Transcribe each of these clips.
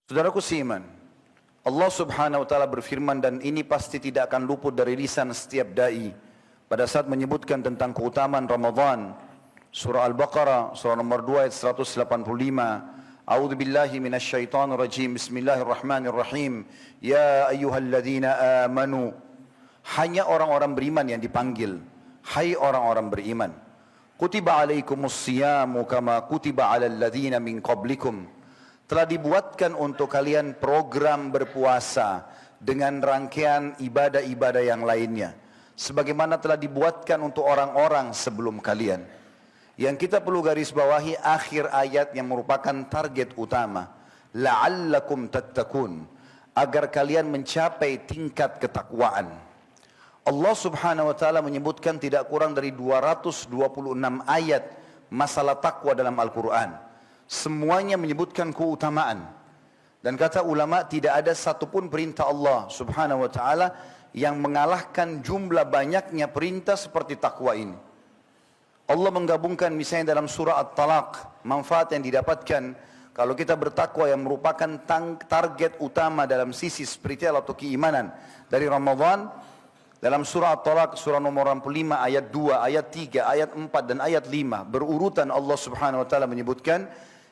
Saudaraku seiman, Allah subhanahu wa ta'ala berfirman, dan ini pasti tidak akan luput dari lisan setiap da'i pada saat menyebutkan tentang keutamaan Ramadan. Surah Al-Baqarah, surah nomor 2 ayat 185. A'udzu billahi minasyaitonir rajim. Bismillahirrahmanirrahim. Ya ayyuhalladzina amanu. Hanya orang-orang beriman yang dipanggil. Hai orang-orang beriman. Kutiba alaikumus siyamu kama kutiba alal ladzina min qablikum. Telah dibuatkan untuk kalian program berpuasa dengan rangkaian ibadah-ibadah yang lainnya, sebagaimana telah dibuatkan untuk orang-orang sebelum kalian. Yang kita perlu garis bawahi akhir ayat yang merupakan target utama, la'allakum tattaqun, agar kalian mencapai tingkat ketakwaan. Allah subhanahu wa ta'ala menyebutkan tidak kurang dari 226 ayat masalah takwa dalam Al-Quran. Semuanya menyebutkan keutamaan. Dan kata ulama, tidak ada satupun perintah Allah subhanahu wa ta'ala yang mengalahkan jumlah banyaknya perintah seperti takwa ini. Allah menggabungkan misalnya dalam surah At-Talaq, manfaat yang didapatkan kalau kita bertakwa yang merupakan target utama dalam sisi spiritual atau keimanan dari Ramadan. Dalam surah At-Talaq, surah nomor 45, ayat 2, ayat 3, ayat 4 dan ayat 5 berurutan Allah subhanahu wa ta'ala menyebutkan.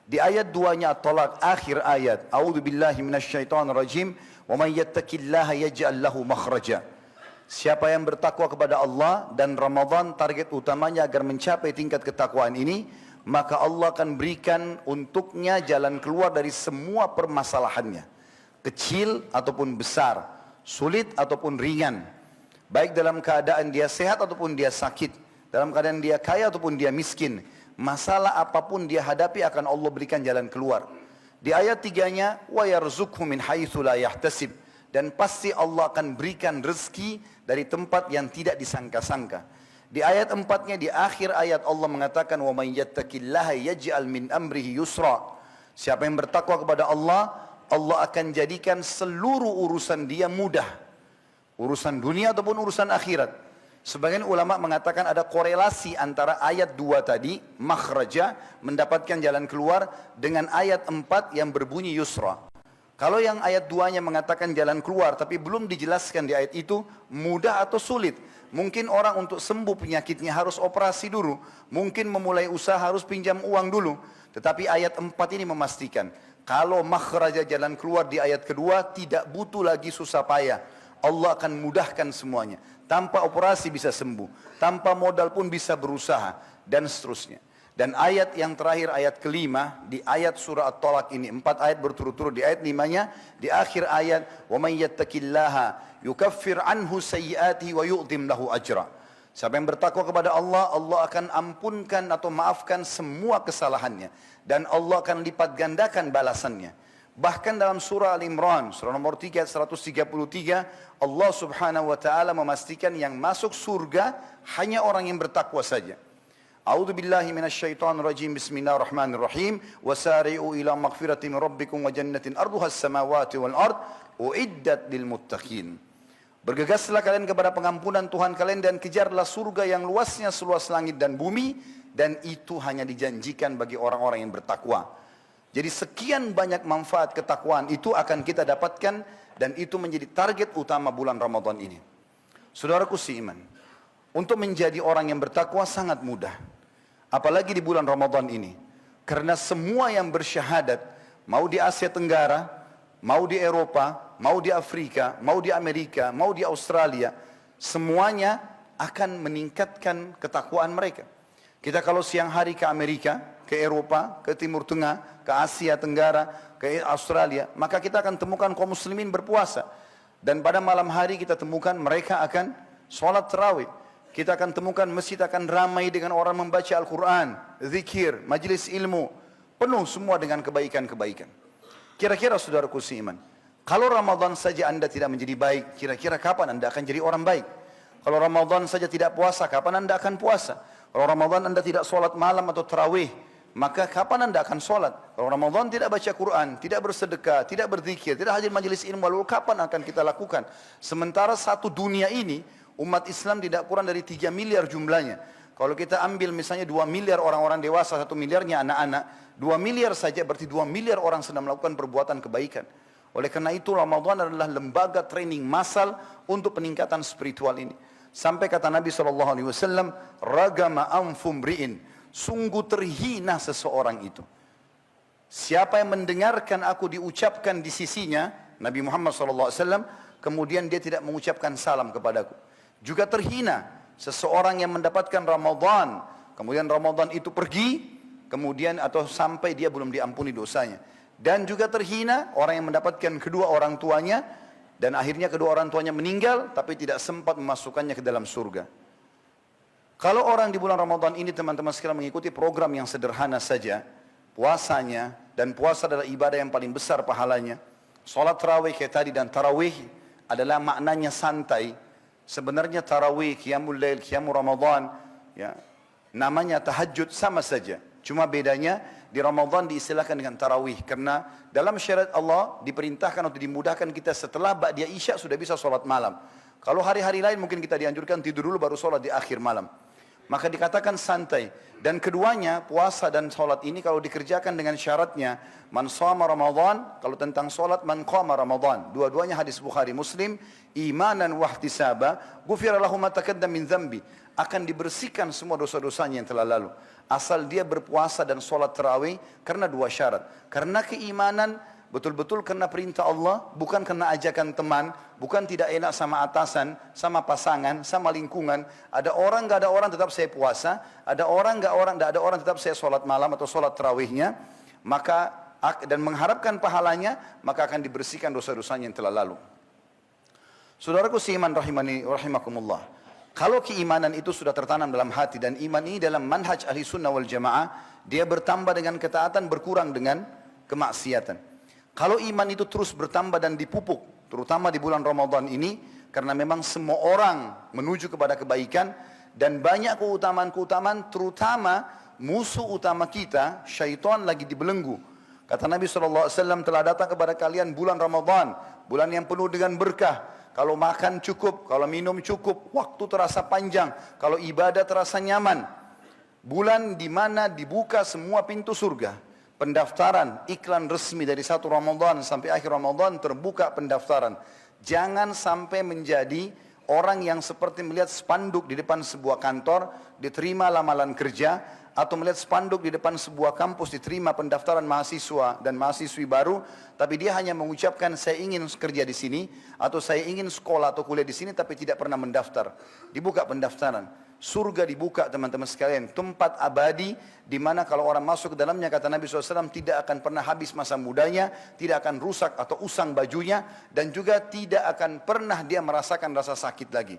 Di ayat 2-nya At-Talaq, akhir ayat, A'udzu billahi minasyaitonir rajim, wa man yattaqillaha yaj'al lahu makhraja. Siapa yang bertakwa kepada Allah dan Ramadan target utamanya agar mencapai tingkat ketakwaan ini, maka Allah akan berikan untuknya jalan keluar dari semua permasalahannya, kecil ataupun besar, sulit ataupun ringan, baik dalam keadaan dia sehat ataupun dia sakit, dalam keadaan dia kaya ataupun dia miskin. Masalah apapun dia hadapi akan Allah berikan jalan keluar. Di ayat 3-nya, wa yarzuqhu min haitsu la yahtasib, dan pasti Allah akan berikan rezeki dari tempat yang tidak disangka-sangka. Di ayat 4-nya, di akhir ayat Allah mengatakan, wa may yattaqillaha yaj'al min amrihi yusra. Siapa yang bertakwa kepada Allah, Allah akan jadikan seluruh urusan dia mudah. Urusan dunia ataupun urusan akhirat. Sebagian ulama mengatakan ada korelasi antara ayat 2 tadi, makhraja, mendapatkan jalan keluar, dengan ayat 4 yang berbunyi yusra. Kalau yang ayat 2-nya mengatakan jalan keluar, tapi belum dijelaskan di ayat itu, mudah atau sulit. Mungkin orang untuk sembuh penyakitnya harus operasi dulu. Mungkin memulai usaha harus pinjam uang dulu. Tetapi ayat 4 ini memastikan, kalau makhraja jalan keluar di ayat kedua, tidak butuh lagi susah payah. Allah akan mudahkan semuanya. Tanpa operasi bisa sembuh, tanpa modal pun bisa berusaha, dan seterusnya. Dan ayat yang terakhir, ayat kelima, di ayat surah At-Talaq ini, 4 ayat berturut-turut. Di ayat 5-nya, di akhir ayat, وَمَنْ يَتَّقِ اللَّهَ يُكَفِّرْ عَنْهُ سَيِّئَاتِهِ وَيُؤْذِمْ لَهُ أَجْرًا. Siapa yang bertakwa kepada Allah, Allah akan ampunkan atau maafkan semua kesalahannya, dan Allah akan lipat gandakan balasannya. Bahkan dalam surah Al-Imran, surah nomor 3, 133, Allah subhanahu wa ta'ala memastikan yang masuk surga hanya orang yang bertakwa saja. A'udzu billahi minasyaitonir rajim. Bismillahirrahmanirrahim. Wasari'u ila maghfiratin min rabbikum wa jannatin arduhas samawati wal ard uiddat lil muttaqin. Bergegaslah kalian kepada pengampunan Tuhan kalian dan kejarlah surga yang luasnya seluas langit dan bumi, dan itu hanya dijanjikan bagi orang-orang yang bertakwa. Jadi sekian banyak manfaat ketakwaan itu akan kita dapatkan, dan itu menjadi target utama bulan Ramadan ini. Saudaraku seiman, untuk menjadi orang yang bertakwa sangat mudah, apalagi di bulan Ramadan ini, karena semua yang bersyahadat, mau di Asia Tenggara, mau di Eropa, mau di Afrika, mau di Amerika, mau di Australia, semuanya akan meningkatkan ketakwaan mereka. Kita kalau siang hari ke Amerika, ke Eropa, ke Timur Tengah, ke Asia Tenggara, ke Australia, maka kita akan temukan kaum muslimin berpuasa. Dan pada malam hari kita temukan mereka akan sholat tarawih. Kita akan temukan masjid akan ramai dengan orang membaca Al-Quran, zikir, majlis ilmu, penuh semua dengan kebaikan-kebaikan. Kira-kira saudaraku seiman, kalau Ramadan saja anda tidak menjadi baik, kira-kira kapan anda akan jadi orang baik? Kalau Ramadan saja tidak puasa, kapan anda akan puasa? Kalau Ramadan anda tidak sholat malam atau tarawih, maka kapan anda akan sholat? Kalau Ramadan tidak baca Quran, tidak bersedekah, tidak berzikir, tidak hadir majelis ilmu, lalu kapan akan kita lakukan? Sementara satu dunia ini, umat Islam tidak kurang dari 3 miliar jumlahnya. Kalau kita ambil misalnya 2 miliar orang-orang dewasa, 1 miliarnya anak-anak, 2 miliar saja berarti 2 miliar orang sedang melakukan perbuatan kebaikan. Oleh karena itu Ramadan adalah lembaga training massal untuk peningkatan spiritual ini. Sampai kata Nabi SAW, ragama anfumri'in, sungguh terhina seseorang itu. Siapa yang mendengarkan aku diucapkan di sisinya, Nabi Muhammad SAW, kemudian dia tidak mengucapkan salam kepadaku. Juga terhina seseorang yang mendapatkan Ramadan, kemudian Ramadan itu pergi, kemudian atau sampai dia belum diampuni dosanya. Dan juga terhina orang yang mendapatkan kedua orang tuanya, dan akhirnya kedua orang tuanya meninggal, tapi tidak sempat memasukkannya ke dalam surga. Kalau orang di bulan Ramadan ini teman-teman sekalian mengikuti program yang sederhana saja, puasanya, dan puasa adalah ibadah yang paling besar pahalanya. Salat tarawih kayak tadi, dan tarawih adalah maknanya santai. Sebenarnya tarawih, qiyamul lail, qiyamul Ramadan, ya, namanya tahajud sama saja. Cuma bedanya di Ramadan diistilahkan dengan tarawih, karena dalam syariat Allah diperintahkan untuk dimudahkan kita setelah ba'da isya sudah bisa sholat malam. Kalau hari-hari lain mungkin kita dianjurkan tidur dulu baru sholat di akhir malam. Maka dikatakan santai. Dan keduanya, puasa dan sholat ini kalau dikerjakan dengan syaratnya, man shoma Ramadan, kalau tentang sholat, man qama Ramadan. Dua-duanya hadis Bukhari Muslim, imanan wahtisaba, ghufira lahu ma taqaddama min dzambi. Akan dibersihkan semua dosa-dosanya yang telah lalu. Asal dia berpuasa dan sholat tarawih karena dua syarat. Karena keimanan, betul-betul karena perintah Allah, bukan karena ajakan teman, bukan tidak enak sama atasan, sama pasangan, sama lingkungan. Ada orang, nggak ada orang tetap saya puasa, ada orang, nggak ada orang tetap saya sholat malam atau sholat tarawihnya, maka dan mengharapkan pahalanya, maka akan dibersihkan dosa-dosanya yang telah lalu. Saudaraku seiman rahimani rahimakumullah. Kalau keimanan itu sudah tertanam dalam hati, dan iman ini dalam manhaj ahli sunnah wal jamaah, dia bertambah dengan ketaatan, berkurang dengan kemaksiatan. Kalau iman itu terus bertambah dan dipupuk, terutama di bulan Ramadan ini, karena memang semua orang menuju kepada kebaikan, dan banyak keutamaan-keutamaan, terutama musuh utama kita, syaitan lagi dibelenggu. Kata Nabi SAW, telah datang kepada kalian bulan Ramadan, bulan yang penuh dengan berkah. Kalau makan cukup, kalau minum cukup, waktu terasa panjang, kalau ibadah terasa nyaman. Bulan di mana dibuka semua pintu surga. Pendaftaran, iklan resmi dari 1 Ramadan sampai akhir Ramadan terbuka pendaftaran. Jangan sampai menjadi orang yang seperti melihat spanduk di depan sebuah kantor, diterima lamaran kerja, atau melihat spanduk di depan sebuah kampus diterima pendaftaran mahasiswa dan mahasiswi baru, tapi dia hanya mengucapkan saya ingin kerja di sini atau saya ingin sekolah atau kuliah di sini, tapi tidak pernah mendaftar. Dibuka pendaftaran, surga dibuka teman-teman sekalian, tempat abadi di mana kalau orang masuk ke dalamnya, kata Nabi SAW, tidak akan pernah habis masa mudanya, tidak akan rusak atau usang bajunya, dan juga tidak akan pernah dia merasakan rasa sakit lagi.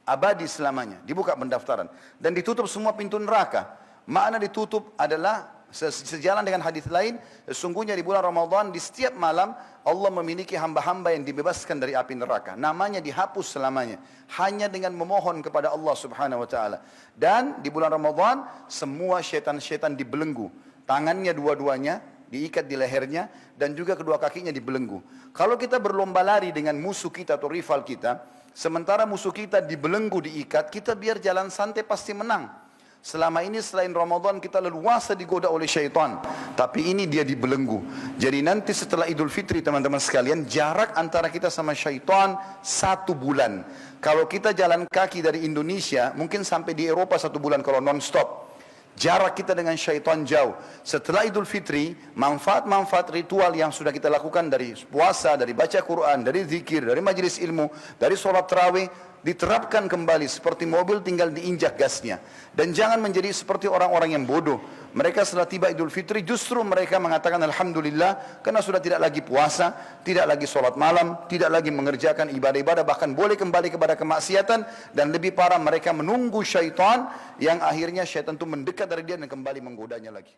Abadi selamanya. Dibuka pendaftaran dan ditutup semua pintu neraka. Makna ditutup adalah sejalan dengan hadis lain, sesungguhnya di bulan Ramadan di setiap malam Allah memiliki hamba-hamba yang dibebaskan dari api neraka. Namanya dihapus selamanya hanya dengan memohon kepada Allah Subhanahu wa taala. Dan di bulan Ramadan semua syaitan-syaitan dibelenggu. Tangannya dua-duanya diikat di lehernya dan juga kedua kakinya dibelenggu. Kalau kita berlomba lari dengan musuh kita atau rival kita, sementara musuh kita dibelenggu, diikat, kita biar jalan santai pasti menang. Selama ini selain Ramadan kita leluasa digoda oleh syaitan, tapi ini dia dibelenggu. Jadi nanti setelah Idul Fitri teman-teman sekalian, jarak antara kita sama syaitan 1 bulan. Kalau kita jalan kaki dari Indonesia, mungkin sampai di Eropa 1 bulan kalau non-stop. Jarak kita dengan syaitan jauh. Setelah Idul Fitri, manfaat-manfaat ritual yang sudah kita lakukan dari puasa, dari baca Quran, dari zikir, dari majelis ilmu, dari sholat tarawih, diterapkan kembali seperti mobil tinggal diinjak gasnya. Dan jangan menjadi seperti orang-orang yang bodoh. Mereka setelah tiba Idul Fitri justru mereka mengatakan Alhamdulillah, karena sudah tidak lagi puasa, tidak lagi sholat malam, tidak lagi mengerjakan ibadah-ibadah, bahkan boleh kembali kepada kemaksiatan. Dan lebih parah, mereka menunggu syaitan, yang akhirnya syaitan itu mendekat dari dia dan kembali menggodanya lagi.